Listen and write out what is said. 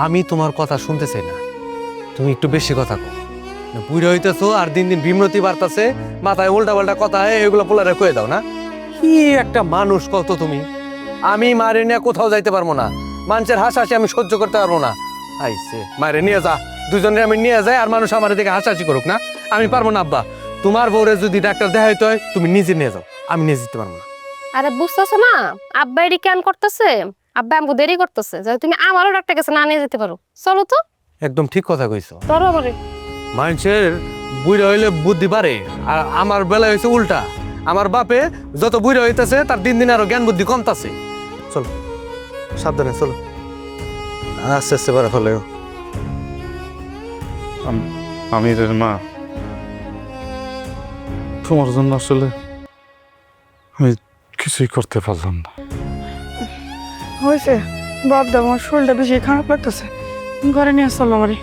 আমি তোমার কথা শুনতে চাই না, তুমি একটু বেশি কথা কও। বুড়ো হইতেছো আর দিন দিন বিমরতি বাড়তাছে, মাথায় উল্টা পাল্টা কথা এগুলো পোলারে কয়ে দাও না। কি একটা মানুষ কত তুমি! আমি মারে নিয়ে কোথাও যাইতে পারবো না, মানুষের হাসাহাসি আমি সহ্য করতে পারবো না। আইসে মারে নিয়ে যা, দুজনে আমি নিয়ে যাই আর মানুষ আমার দিকে হাসাহাসি করুক না, আমি পারবো না আব্বা। তোমার বউরে যদি ডাক্তার দেখাইতে হয় তুমি নিজে নিয়ে যাও, আমি নিয়ে যেতে পারবো না। আরে বুঝতেছো না, আব্বা এডি কেন করতেছে? আব্বা আমাকে দেরি করতেছে, যাতে তুমি আমারও ডাক্তার কাছে না নিয়ে যেতে পারো। চলো তো। একদম ঠিক কথা কইছো। ধরো আমারে। মানুষের বুড়া হইলে বুদ্ধি বাড়ে, আর আমার বেলা হয়েছে উল্টা। আমার বাপে যত বুড়া হইতেছে তার দিন দিন আরো জ্ঞান বুদ্ধি কমতাছে। চলো সাবধানে চলো, আস্তে আস্তে পারা ফেলে। আমিরের মা, তোমার জন্য আসলে আমি কিছুই করতে পারলাম না। হয়েছে বাপ দা, আমার শরীরটা বেশি খারাপ লাগতেছে, ঘরে নিয়ে চলো আমারে।